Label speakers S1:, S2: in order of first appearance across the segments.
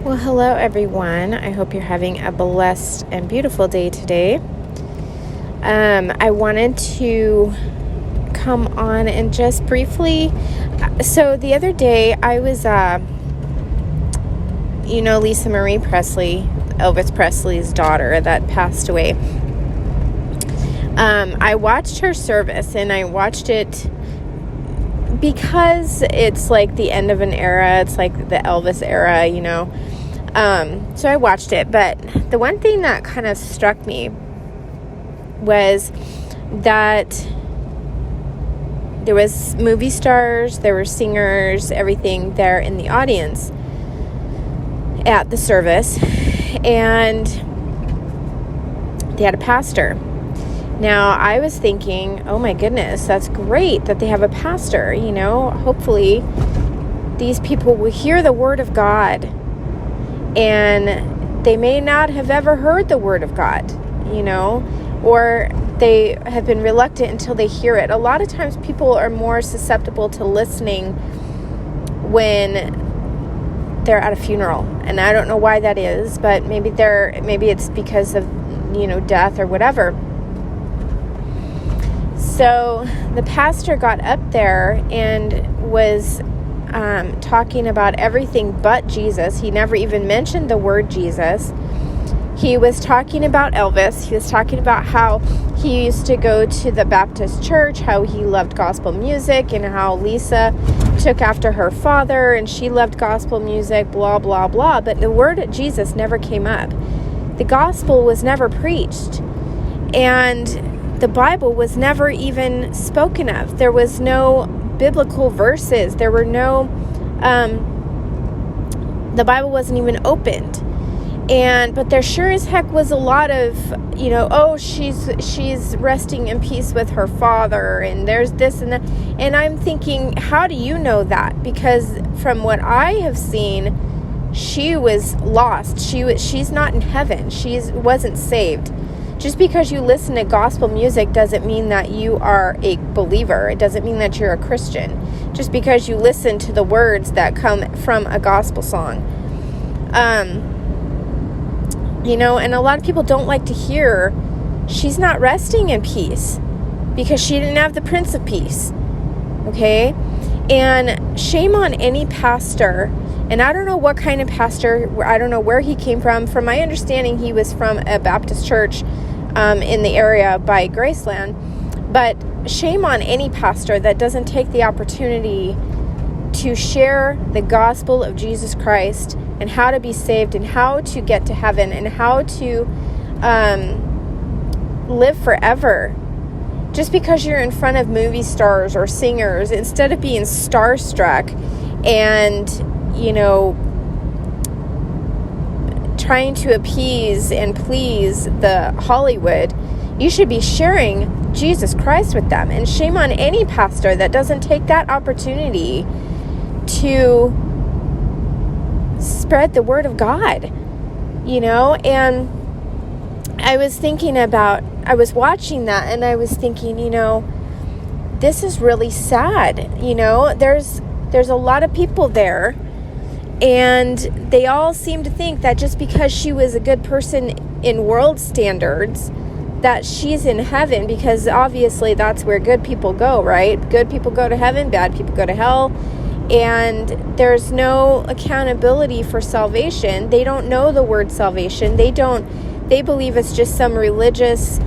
S1: Well, hello everyone. I hope you're having a blessed and beautiful day today. I wanted to come on and just briefly, so the other day I was, Lisa Marie Presley, Elvis Presley's daughter that passed away. I watched her service, and I watched it because it's like the end of an era. It's like the Elvis era, so I watched it, but the one thing that kind of struck me was that there was movie stars, there were singers, everything there in the audience at the service, and they had a pastor. Now, I was thinking, oh my goodness, that's great that they have a pastor, hopefully these people will hear the word of God, and they may not have ever heard the word of God, or they have been reluctant until they hear it. A lot of times people are more susceptible to listening when they're at a funeral, and I don't know why that is, but maybe it's because of, death or whatever. So the pastor got up there and was talking about everything but Jesus. He never even mentioned the word Jesus. He was talking about Elvis. He was talking about how he used to go to the Baptist church, how he loved gospel music, and how Lisa took after her father and she loved gospel music, blah, blah, blah. But the word Jesus never came up. The gospel was never preached. And the Bible was never even spoken of. There was no biblical verses. There were no, the Bible wasn't even opened. But there sure as heck was a lot of, she's resting in peace with her father, and there's this and that. And I'm thinking, how do you know that? Because from what I have seen, she was lost. She's not in heaven. She wasn't saved. Just because you listen to gospel music doesn't mean that you are a believer. It doesn't mean that you're a Christian. Just because you listen to the words that come from a gospel song. And a lot of people don't like to hear she's not resting in peace because she didn't have the Prince of Peace. Okay? And shame on any pastor. And I don't know what kind of pastor, I don't know where he came from. From my understanding, he was from a Baptist church in the area by Graceland. But shame on any pastor that doesn't take the opportunity to share the gospel of Jesus Christ and how to be saved and how to get to heaven and how to live forever. Just because you're in front of movie stars or singers, instead of being starstruck and trying to appease and please the Hollywood, you should be sharing Jesus Christ with them. And shame on any pastor that doesn't take that opportunity to spread the word of God, and I was watching that, and I was thinking, this is really sad. There's a lot of people there, and they all seem to think that just because she was a good person in world standards, that she's in heaven, because obviously that's where good people go, right? Good people go to heaven, bad people go to hell, and there's no accountability for salvation. They don't know the word salvation. They believe it's just some religious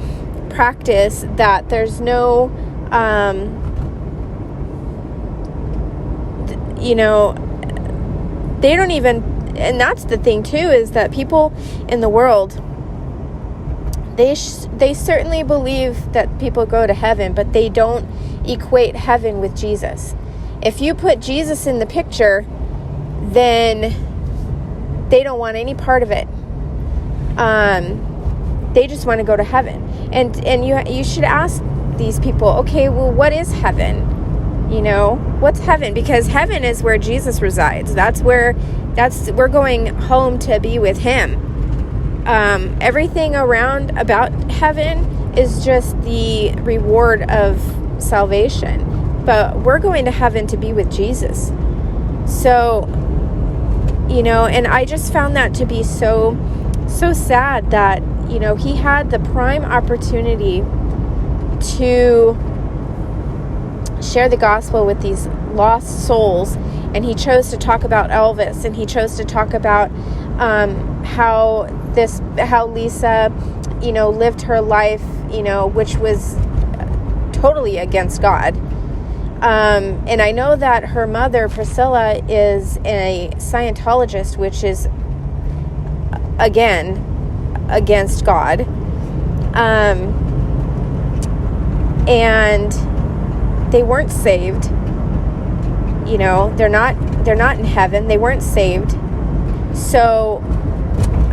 S1: practice that there's no, they don't even, and that's the thing too, is that people in the world, they certainly believe that people go to heaven, but they don't equate heaven with Jesus. If you put Jesus in the picture, then they don't want any part of it. They just want to go to heaven. And you should ask these people, okay, well, what is heaven? What's heaven? Because heaven is where Jesus resides. We're going home to be with him. Everything around about heaven is just the reward of salvation. But we're going to heaven to be with Jesus. So, And I just found that to be so sad that, he had the prime opportunity to share the gospel with these lost souls, and he chose to talk about Elvis, and he chose to talk about how Lisa, lived her life, which was totally against God. And I know that her mother, Priscilla, is a Scientologist, which is, again, against God. And they weren't saved. They're not in heaven. They weren't saved. So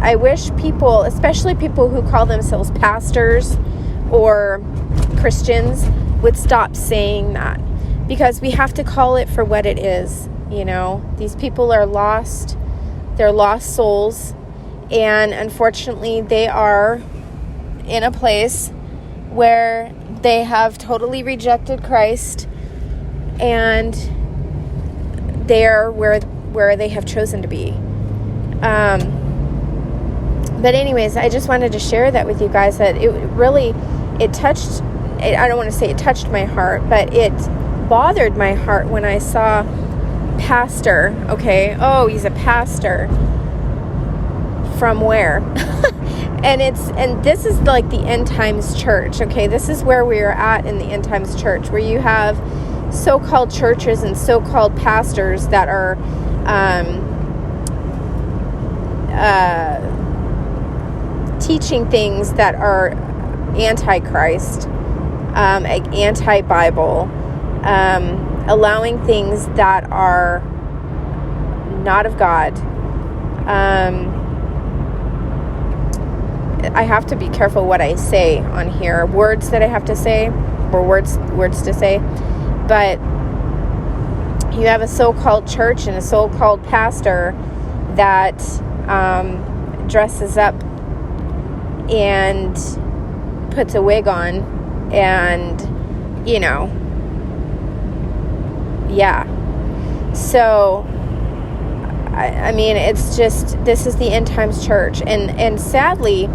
S1: I wish people, especially people who call themselves pastors or Christians, would stop saying that, because we have to call it for what it is. These people are lost. They're lost souls, and unfortunately they are in a place where they have totally rejected Christ, and they are where they have chosen to be. But anyways, I just wanted to share that with you guys, that it touched, I don't want to say it touched my heart, but it bothered my heart when I saw pastor. Okay, he's a pastor from where? and this is like the end times church. Okay, this is where we are at in the end times church, where you have so-called churches and so-called pastors that are teaching things that are anti-Christ, anti-Bible, allowing things that are not of God. I have to be careful what I say on here, words that I have to say, or words to say. But you have a so-called church and a so-called pastor that dresses up and puts a wig on, and yeah. So I mean, it's just, this is the end times church, and sadly,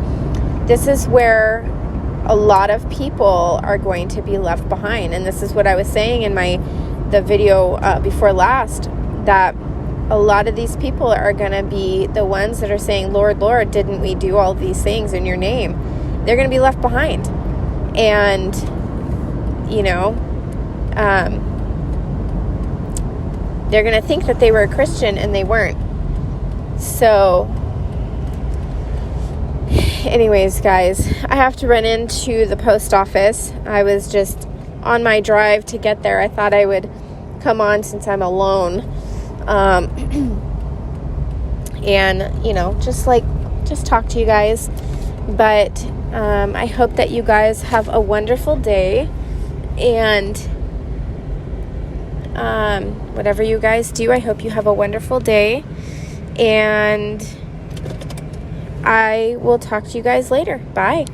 S1: this is where a lot of people are going to be left behind. And this is what I was saying in the video before last, that a lot of these people are going to be the ones that are saying, Lord, Lord, didn't we do all these things in your name? They're going to be left behind. And they're going to think that they were a Christian and they weren't. So anyways, guys, I have to run into the post office. I was just on my drive to get there. I thought I would come on since I'm alone. And, just talk to you guys. But I hope that you guys have a wonderful day. And whatever you guys do, I hope you have a wonderful day. And I will talk to you guys later. Bye.